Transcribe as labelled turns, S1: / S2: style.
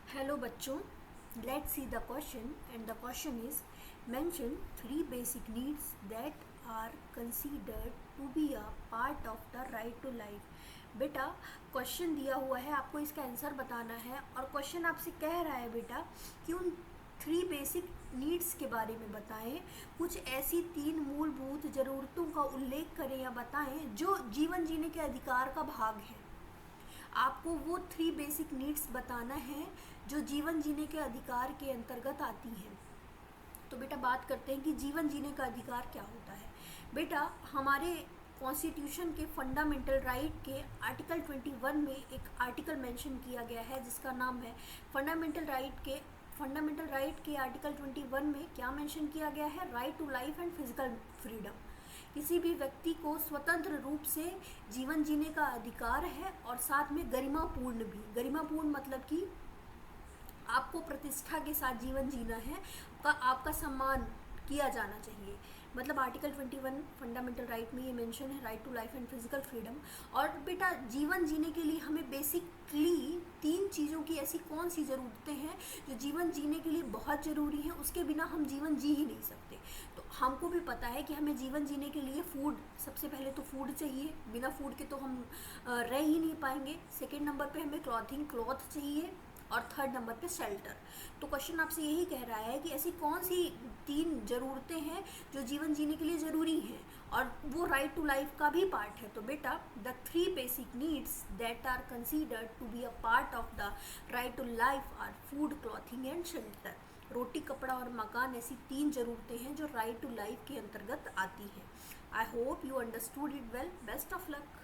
S1: Hello बच्चों, let's see the question and the question is mention three basic needs that are considered to be a part of the right to life। बेटा question दिया हुआ है, आपको इसका answer बताना है और क्वेश्चन आपसे कह रहा है बेटा कि उन थ्री बेसिक नीड्स के बारे में बताएं। कुछ ऐसी तीन मूलभूत ज़रूरतों का उल्लेख करें या बताएं जो जीवन जीने के अधिकार का भाग है। आपको वो थ्री बेसिक नीड्स बताना है जो जीवन जीने के अधिकार के अंतर्गत आती हैं। तो बेटा बात करते हैं कि जीवन जीने का अधिकार क्या होता है। बेटा हमारे कॉन्स्टिट्यूशन के फंडामेंटल राइट के आर्टिकल 21 में एक आर्टिकल मेंशन किया गया है जिसका नाम है फंडामेंटल राइट के आर्टिकल 21 में क्या मेंशन किया गया है? Right to life and physical freedom. किसी भी व्यक्ति को स्वतंत्र रूप से जीवन जीने का अधिकार है और साथ में गरिमापूर्ण भी। गरिमापूर्ण मतलब कि आपको प्रतिष्ठा के साथ जीवन जीना है, आपका सम्मान किया जाना चाहिए। मतलब आर्टिकल 21 फंडामेंटल राइट में ये मेंशन है, right to life and physical freedom. और बेटा जीवन जीने के लिए हमें बेसिकली तीन चीज़ों की ऐसी कौन सी ज़रूरतें हैं जो जीवन जीने के लिए बहुत ज़रूरी हैं, उसके बिना हम जीवन जी ही नहीं सकते। तो हमको भी पता है कि हमें जीवन जीने के लिए फूड, सबसे पहले तो फूड चाहिए, बिना फूड के तो हम रह ही नहीं पाएंगे। सेकेंड नंबर पे हमें क्लॉथ चाहिए और थर्ड नंबर पे शेल्टर। तो क्वेश्चन आपसे यही कह रहा है कि ऐसी कौन सी तीन ज़रूरतें हैं जो जीवन जीने के लिए ज़रूरी हैं और वो राइट टू लाइफ का भी पार्ट है। तो बेटा the three basic needs that are considered to be a part of the right to life are food, clothing and shelter. रोटी, कपड़ा और मकान ऐसी तीन ज़रूरतें हैं जो राइट टू लाइफ के अंतर्गत आती हैं। I hope you understood it well. Best of luck.